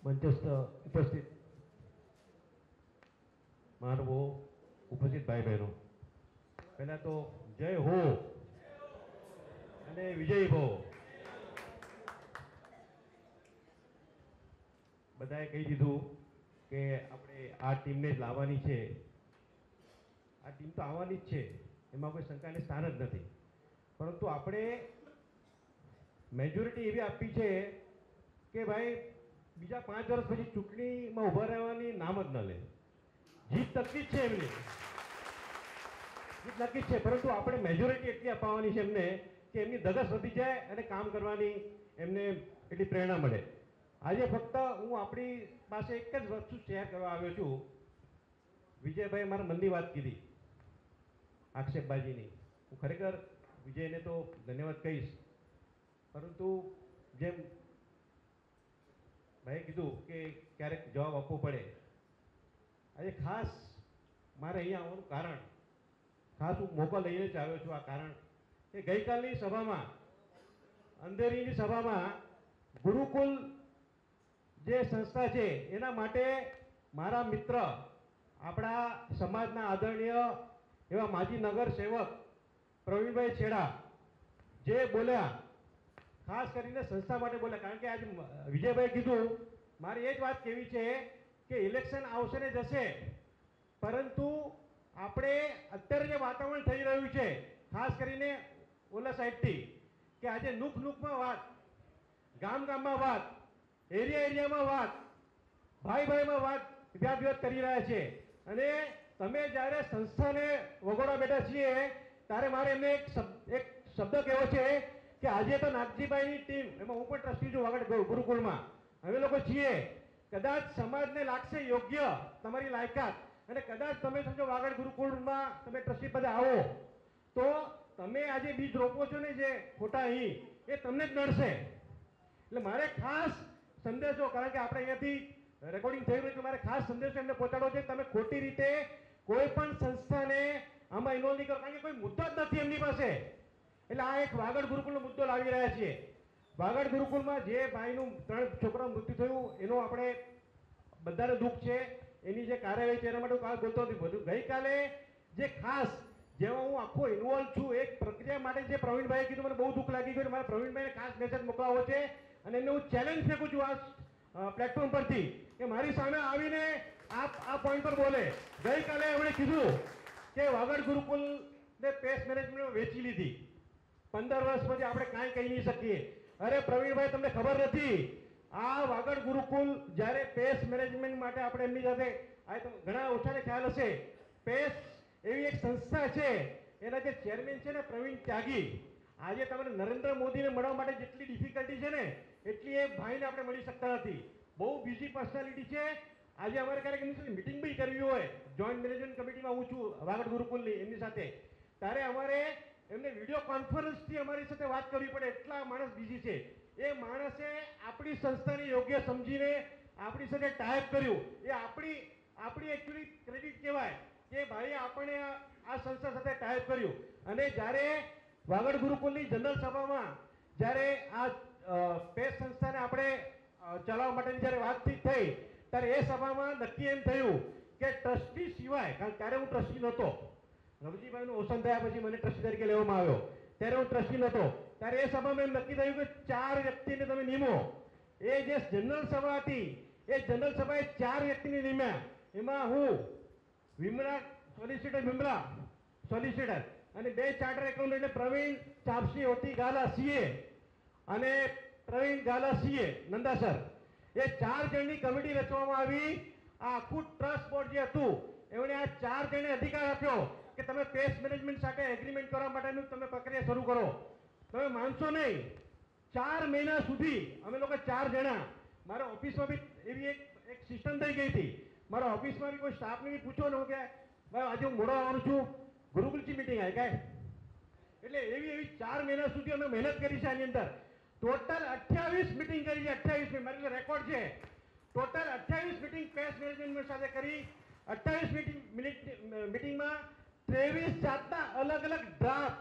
મંચસ્થ ઉપસ્થિત માનવો, ઉપસ્થિત ભાઈ બહેનો, પહેલા તો જય હો અને વિજય ભો. બધાએ કહી દીધું કે આપણે આ ટીમને જ લાવવાની છે. આ ટીમ તો આવવાની જ છે, એમાં કોઈ શંકાને સ્થાન જ નથી. પરંતુ આપણે મેજોરિટી એવી આપી છે કે ભાઈ બીજા 5 વર્ષ પછી ચૂંટણીમાં ઊભા રહેવાની નામ જ ન લે. જીત નક્કી જ છે એમની, જીત નક્કી જ છે, પરંતુ આપણે મેજોરિટી એટલી અપાવવાની છે એમને કે એમની ધગશ વધી જાય અને કામ કરવાની એમને એટલી પ્રેરણા મળે. આજે ફક્ત હું આપણી પાસે એક જ વસ્તુ શેર કરવા આવ્યો છું. વિજયભાઈ મારા મનની વાત કીધી, આક્ષેપબાજીની. હું ખરેખર વિજયને તો ધન્યવાદ કહીશ, પરંતુ જેમ ભાઈએ કીધું કે ક્યારેક જવાબ આપવો પડે. આજે ખાસ મારે અહીંયા આવવાનું કારણ, ખાસ હું મોકો લઈને જ આવ્યો છું. આ કારણ કે ગઈકાલની સભામાં, અંધેરીની સભામાં ગુરુકુલ જે સંસ્થા છે એના માટે મારા મિત્ર, આપણા સમાજના આદરણીય એવા માજી નગર સેવક પ્રવીણભાઈ છેડા જે બોલ્યા, ખાસ કરીને સંસ્થા માટે બોલ્યા. કારણ કે આજે વિજયભાઈ કીધું, મારી એ જ વાત કહેવી છે કે ઇલેક્શન આવશે ને જશે, પરંતુ આપણે અત્યારે જે વાતાવરણ થઈ રહ્યું છે, ખાસ કરીને ઓલા સાઈડથી, કે આજે નુક નુકમાં વાત, ગામ ગામમાં વાત, એરિયા એરિયામાં વાત, ભાઈ ભાઈમાં વાત વ્યાપ વ્યાપ કરી રહ્યા છે. અને તમે જ્યારે સંસ્થાને વગોડા બેઠા છીએ ત્યારે મારે એમને એક શબ્દ કહેવો છે કે આજે તો નાગજીભાઈની ટીમ, એમાં હું પણ ટ્રસ્ટી છું વાગડ ગુરુકુળમાં, અમે લોકો છીએ. કદાચ સમાજને લાગશે યોગ્ય તમારી લાયકાત, અને કદાચ તમે સમજો વાગડ ગુરુકુળમાં તમે ટ્રસ્ટી પદે આવો તો તમે આજે બીજ રોપો છો ને જે ખોટા અહીં, એ તમને જ નડશે. એટલે મારે ખાસ સંદેશો, કારણ કે આપણે અહીંયાથી રેકોર્ડિંગ થઈ રહ્યું છે, મારે ખાસ સંદેશો એમને પહોંચાડવો છે. તમે ખોટી રીતે કોઈ પણ સંસ્થાને આમાં ઇન્વોલ્વ નહીં કરો, કારણ કે કોઈ મુદ્દો જ નથી એમની પાસે. એટલે આ એક વાગડ ગુરુકુળનો મુદ્દો લાવી રહ્યા છીએ. વાગડ ગુરુકુળમાં જે ભાઈનું 3 છોકરાનું મૃત્યુ થયું એનો આપણે બધાને દુઃખ છે. એની જે કાર્યવાહી છે એના માટે હું કાલ બોલતો નથી. બધું ગઈકાલે જે ખાસ જેમાં હું આખો ઇન્વોલ્વ છું એક પ્રક્રિયા માટે જે પ્રવીણભાઈએ કીધું, મને બહુ દુઃખ લાગી ગયું. મારે પ્રવીણભાઈને ખાસ મેસેજ મોકલાવો છે અને એમને હું ચેલેન્જ ફેંકું છું આ પ્લેટફોર્મ પરથી કે મારી સામે આવીને આ પોઈન્ટ પર બોલે. ગઈકાલે એમણે કીધું કે વાગડ ગુરુકુલને પેસ્ટ મેનેજમેન્ટ વેચી લીધી, 15 વર્ષ પછી આપણે કાંઈ કહી નહીં શકીએ. અરે પ્રવીણભાઈ, તમને ખબર નથી, આ વાગડ ગુરુકુલ જ્યારે પેસ્ટ મેનેજમેન્ટ માટે આપણે એમની સાથે આ ઘણા ઓછાને ખ્યાલ હશે, પેસ્ટ એવી એક સંસ્થા છે, એના જે ચેરમેન છે ને પ્રવીણ ત્યાગી, આજે તમારે નરેન્દ્ર મોદીને મળવા માટે જેટલી ડિફિકલ્ટી છે ને એટલી એ ભાઈને આપણે મળી શકતા નથી. બહુ બિઝી પર્સનાલિટી છે. આજે અમારે ક્યારેક એમની સાથે મિટિંગ બી કરવી હોય, જોઈન્ટ મેનેજમેન્ટ કમિટીમાં હું છું વાગડ ગુરુકુલની, એમની સાથે, ત્યારે અમારે એમને વિડીયો કોન્ફરન્સથી અમારી સાથે વાત કરવી પડે, એટલા માણસ બિઝી છે. એ માણસે આપણી સંસ્થાને યોગ્ય સમજીને આપણી સાથે ટાઈપ કર્યું. એ આપણી એકચ્યુઅલી ક્રેડિટ કહેવાય કે ભાઈ આપણે આ સંસ્થા સાથે ટાઈપ કર્યું. અને જ્યારે વાગડ ગુરુકુલની જનરલ સભામાં જ્યારે આ પેસ્ટ સંસ્થાને આપણે ચલાવવા માટેની જ્યારે વાતચીત થઈ ત્યારે એ સભામાં નક્કી એમ થયું કે ટ્રસ્ટી સિવાય, કારણ ત્યારે હું ટ્રસ્ટી નહોતો, રવજીભાઈનું અવસાન થયા પછી મને ટ્રસ્ટી તરીકે લેવામાં આવ્યો, ત્યારે હું ટ્રસ્ટી નહોતો, ત્યારે એ સભામાં એમ નક્કી થયું કે 4 વ્યક્તિને તમે નિમો. એ જે જનરલ સભા હતી એ જનરલ સભાએ 4 વ્યક્તિને નિમ્યા. એમાં હું, વિમલા સોલિસિટર, વિમલા સોલિસિટર, અને 2 ચાર્ટર એકાઉન્ટ એટલે પ્રવીણ ચાપસી ઓટી ગાલા સીએ અને પ્રવીણ ગાલા સીએ નંદાસર, એ 4 જણની કમિટી રચવામાં આવી. આ આખું ટ્રસ્ટ બોર્ડ જે હતું એમણે આ 4 જણને અધિકાર આપ્યો કે તમે પેસ્ટ મેનેજમેન્ટ સાથે એગ્રીમેન્ટ કરવા માટેનું તમે પ્રક્રિયા શરૂ કરો. તમે માનશો નહીં, 4 મહિના સુધી અમે લોકો 4 જણા, મારા ઓફિસમાં બી એવી એક સિસ્ટમ થઈ ગઈ હતી. મારા ઓફિસમાં બી કોઈ સ્ટાફને બી પૂછો ને કે ભાઈ આજે હું મોડો આવવાનું છું, ગુરુકુલની મીટિંગ આવી કાંઈ, એટલે એવી 4 મહિના સુધી અમે મહેનત કરી છે. આની અંદર ટોટલ 28 મીટિંગ કરી છે. 28 મારી રેકોર્ડ છે. ટોટલ 28 મીટિંગ પેસ્ટ મેનેજમેન્ટ સાથે કરી. 28 મીટિંગમાં 23 જાતના અલગ અલગ ડ્રાફ્ટ,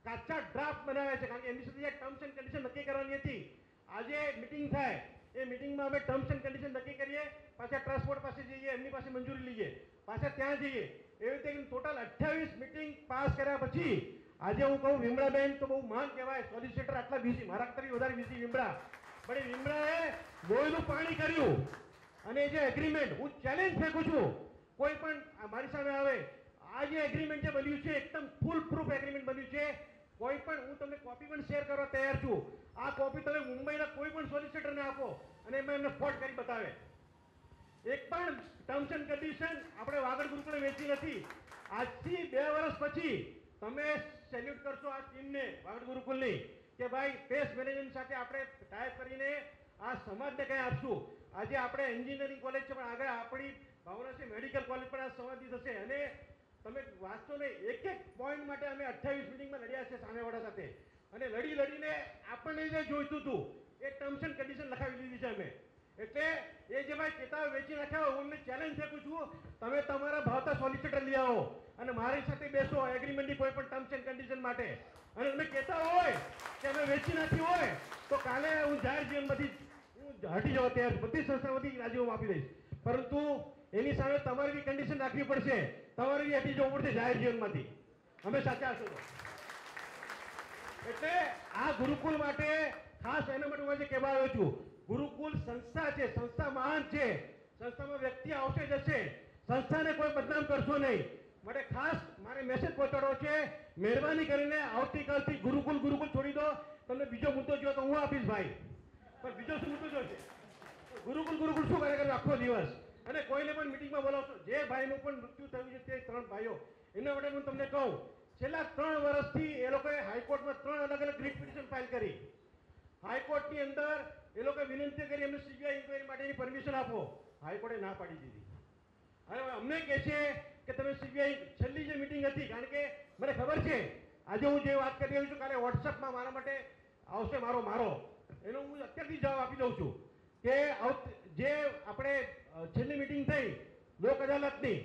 કાચા ડ્રાફ્ટ બનાવ્યા છે. કારણ કે એમની સાથે ટર્મ્સ એન્ડ કન્ડિશન નક્કી કરવાની હતી. આજે મીટિંગ થાય એ મિટિંગમાં અમે ટર્મ્સ એન્ડ કન્ડિશન નક્કી કરીએ, પાછા ટ્રાન્સપોર્ટ પાસે જઈએ, એમની પાસે મંજૂરી લઈએ, પાછા ત્યાં જઈએ, એવી રીતે ટોટલ 28 મિટિંગ પાસ કર્યા પછી આજે હું કહું વિમળાબેન તો બહુ મહાન કહેવાય, સોલિસિટર આટલા બીજી મારા કરતા વધારે બીજી વિમળા, પણ વિમળાએ લોહીનું પાણી કર્યું અને જે એગ્રીમેન્ટ હું ચેલેન્જ ફેંકું છું કોઈ પણ મારી સામે આવે, આ જે એગ્રીમેન્ટ જે બન્યું છે એકદમ ફૂલ પ્રૂફ એગ્રીમેન્ટ બન્યું છે, કોઈ પણ હું તમને કોપી પણ શેર કરવા તૈયાર છું, આ કોપી તમે મુંબઈના કોઈ પણ સોલિસિટરને આપો અને એમાં એમને ફોટ કરી બતાવે, એક પણ ટર્મ્સ એન્ડ કન્ડિશન આપણે વાગડ ગુરુકુળે વેચી નથી. આજથી 2 વર્ષ પછી તમે સેલ્યુટ કરશો આ ટીમને વાગડ ગુરુકુળની કે ભાઈ પેસ્ટ મેનેજમેન્ટ સાથે આપણે ટાઈપ કરીને આ સમાજને કંઈ આપશું. આજે આપણે એન્જિનિયરિંગ કોલેજ છે પણ આગળ આપણી ભાવના છે મેડિકલ કોલેજ પણ આ સમાધિ થશે અને તમે વાંચશો ને એક એક પોઈન્ટ માટે અમે 28 મિટિંગમાં લડ્યા છે સામેવાળા સાથે અને લડીને આપણને જે જોઈતું હતું એ ટર્મ્સ એન્ડ કન્ડિશન લખાવી દીધી છે અમે. એટલે એ જે ભાઈ કિતાબ વેચી નાખ્યા હું અમને ચેલેન્જ ફેંકું છું, તમે તમારા ભાવતા સોલિસિટર લઈ આવો અને મારી સાથે બેસો એગ્રીમેન્ટની કોઈ પણ ટર્મ્સ એન્ડ કન્ડિશન માટે, અને તમે કહેતા હોય કે અમે વેચી નાખી હોય તો કાલે હું જાહેર જીવનમાંથી હું હટી જવા તૈયાર છું, બધી સંસ્થામાંથી રાજીનામું આપી દઈશ, પરંતુ એની સામે તમારી બી કન્ડિશન રાખવી પડશે, તમારે બી હટી જવું પડશે જાહેર જીવનમાંથી, અમે સાચા હશો તો. એટલે આ ગુરુકુળ માટે ખાસ એના માટે હું આજે કહેવા આવ્યો છું, ગુરુકુળ સંસ્થા છે, સંસ્થા મહાન છે, સંસ્થામાં વ્યક્તિ આવશે જશે, સંસ્થાને કોઈ બદનામ કરશો નહીં. માટે ખાસ મારે મેસેજ પહોંચાડવો છે, મહેરબાની કરીને આવતીકાલથી ગુરુકુળ છોડી દો. તમને બીજો મુદ્દો જો તો હું આપીશ ભાઈ, પણ બીજો શું મુદ્દો જોશે? ગુરુકુળ શું કરે આખો દિવસ, અને કોઈને પણ મિટિંગમાં બોલાવશો. જે ભાઈનું પણ મૃત્યુ થયું છે તે 3 ભાઈઓ, એના માટે હું તમને કહું, છેલ્લા 3 વર્ષથી એ લોકોએ હાઈકોર્ટમાં 3 અલગ અલગ રીટ પિટિશન ફાઇલ કરી. હાઈકોર્ટની અંદર એ લોકોએ વિનંતી કરી એમને સીબીઆઈ ઇન્કવાયરી માટેની પરમિશન આપો, હાઈકોર્ટે ના પાડી દીધી. હવે અમને કહે છે કે તમે સીબીઆઈ છેલ્લી જે મિટિંગ હતી, કારણ કે મને ખબર છે આજે હું જે વાત કરી રહ્યો છું કાલે વોટ્સઅપમાં મારા માટે આવશે મારો એનો હું અત્યારથી જવાબ આપી દઉં છું કે જે આપણે છેલ્લી મિટિંગ થઈ લોક અદાલતની,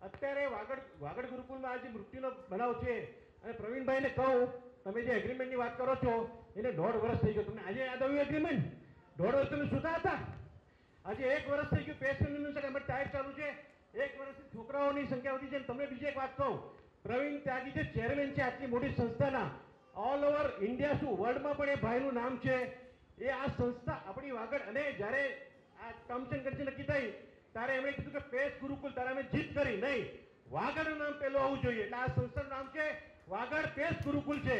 અત્યારે વાગડ ગુરુકુળમાં આજે મૃત્યુનો બનાવ છે અને પ્રવીણભાઈને કહું તમે જે એગ્રીમેન્ટની વાત કરો છો એને 1.5 વર્ષ થઈ ગયો, તમને આજે યાદ આવ્યું એગ્રીમેન્ટ? 1.5 વર્ષ તમે સુતા હતા, આજે 1 વર્ષ થઈ ગયું. પેશન્ટની સાથે અમારી ટાઈપ ચાલુ છે, 1 વર્ષથી છોકરાઓની સંખ્યા વધી છે. તમને બીજી એક વાત કહું, પ્રવીણ ત્યાગી જે ચેરમેન છે આટલી મોટી સંસ્થાના, ઓલ ઓવર ઇન્ડિયા શું વર્લ્ડમાં પણ એ ભાઈનું નામ છે. એ આ સંસ્થા આપણી વાગડ, અને જ્યારે આ ટર્મ્સ એન્ડ કન્ડિશન નક્કી થઈ ત્યારે એમણે કીધું કે પેસ્ટ ગુરુકુળ, ત્યારે અમે જીત કરી નહીં, વાગડનું નામ પહેલું આવવું જોઈએ, એટલે આ સંસ્થાનું નામ છે વાગડ પેસ્ટ ગુરુકુળ છે.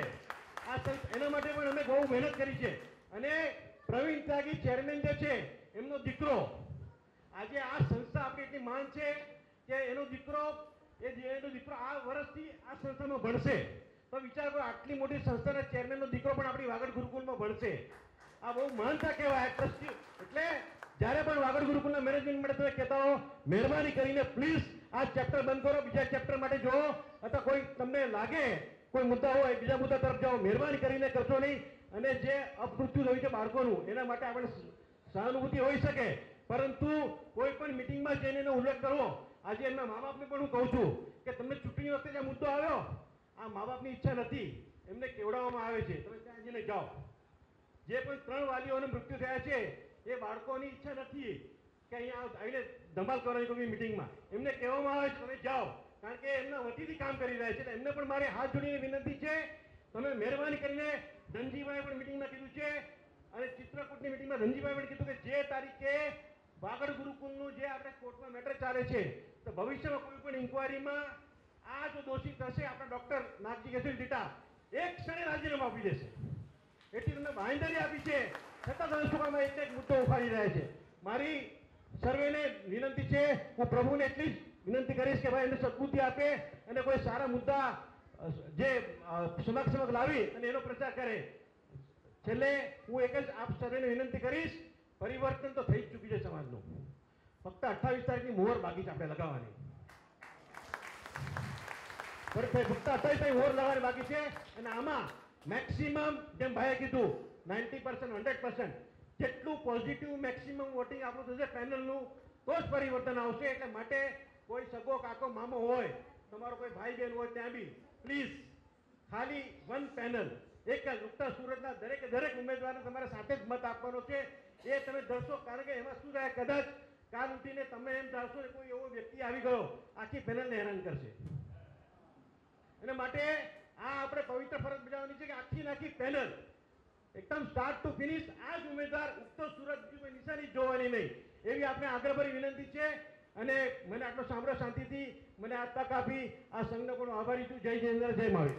એના માટે પણ અમે બહુ મહેનત કરી છે અને પ્રવીણ ત્યાગી ચેરમેન જે છે એમનો દીકરો, આજે આ સંસ્થા આપણી એટલી માન છે કે એનો દીકરો આ વર્ષથી આ સંસ્થામાં ભણશે. તો વિચાર કરો, આટલી મોટી સંસ્થાના ચેરમેનનો દીકરો પણ આપણી વાગડ ગુરુકુળમાં ભણશે, આ બહુ માનતા કહેવાય. એટલે જ્યારે પણ વાગડ ગુરુકુળના મેનેજમેન્ટ માટે તમે કહેતા હો, મહેરબાની કરીને પ્લીઝ આ ચેપ્ટર બંધ કરો, બીજા ચેપ્ટર માટે જોવો, અથવા કોઈ તમને લાગે કોઈ મુદ્દા હોય બીજા મુદ્દા તરફ જાઓ, મહેરબાની કરીને કરશો નહીં. અને જે અપમૃત્યુ થયું છે બાળકોનું, એના માટે આપણે સહાનુભૂતિ હોઈ શકે, પરંતુ કોઈ પણ મિટિંગમાં જઈને એનો ઉલ્લેખ કરવો. આજે એમના મા બાપને પણ હું કહું છું કે તમને ચૂંટણી વખતે જે મુદ્દો આવ્યો, આ મા બાપની ઈચ્છા નથી, એમને કેવડાવવામાં આવે છે, તમે ત્યાં જઈને જાઓ. જે પણ 3 વાલીઓને મૃત્યુ થયા છે એ બાળકોની ઈચ્છા નથી કે અહીંયા આવીને ધમાલ કરવાની કોઈ મિટિંગમાં, એમને કહેવામાં આવે છે તમે જાઓ, કારણ કે એમના વતીથી કામ કરી રહ્યા છે. એમને પણ મારે હાથ જોડીને વિનંતી છે, તમે મહેરબાની કરીને, ધનજીભાઈ પણ મિટિંગમાં કીધું છે અને ચિત્રકૂટની મિટિંગમાં ધનજીભાઈ પણ કીધું કે જે તારીખે વાગડ ગુરુકુળનું જે આપણે કોર્ટમાં મેટર ચાલે છે, તો ભવિષ્યમાં કોઈ પણ ઇન્કવાયરીમાં આ જો દોષિત થશે, આપણા ડોક્ટર નાગજી કેસરી ડીટા એક ક્ષણે રાજીનામું આપી દેશે, એટલી તમને બાંહેધરી આપી છે, છતાં તમે શું કામ એક મુદ્દો ઉપાડી રહ્યા છે. મારી સર્વેને વિનંતી છે, હું પ્રભુને એટલી જ વિનંતી કરીશ કે ભાઈ એમને સદબુદ્ધિ આપે અને કોઈ સારા મુદ્દા જે સમક્ષ લાવી અને એનો પ્રચાર કરે. છેલ્લે હું એક જ આપ સર્વેને વિનંતી કરીશ, પરિવર્તન તો થઈ જ ચૂક્યું છે સમાજનું, ફક્ત 28 તારીખની મોહર બાકી છે આપણે લગાવવાની, ફક્ત 28 તારીખ મોહર લગાવવાની બાકી છે. અને આમાં મેક્સિમમ જેમ ભાઈએ કીધું 90% 100% જેટલું પોઝિટિવ મેક્સિમમ વોટિંગ આપણું થશે પેનલનું, તો જ પરિવર્તન આવશે. એટલે માટે કોઈ સગો કાકો મામો હોય, તમારો કોઈ ભાઈ બહેન હોય, ત્યાં બી પ્લીઝ ખાલી 1 પેનલ, એક જ ઉગતા સુરતના દરેક ઉમેદવારને તમારે સાથે જ મત આપવાનો છે. એ તમે ધરશો, કારણ કે એમાં શું થાય, કદાચ કાલ ઉઠીને તમે એમ ધારશો કે કોઈ એવો વ્યક્તિ આવી ગયો આખી પેનલને હેરાન કરશે. એના માટે આ આપણે પવિત્ર ફરજ બજાવવાની છે કે આખી નાખી પેનલ એકદમ સ્ટાર્ટ ટુ ફિનિશ આ જ ઉમેદવાર ઉગતો સૂરજ બીજી કોઈ નિશાની જોવાની નહીં, એવી આપણે આગ્રહભરી વિનંતી છે. અને મને આટલો સાંભળો શાંતિથી, મને આ તક આપી આ સંઘનો પણ આભારી છું. જય જિનેન્દ્ર, જય મહાવીર.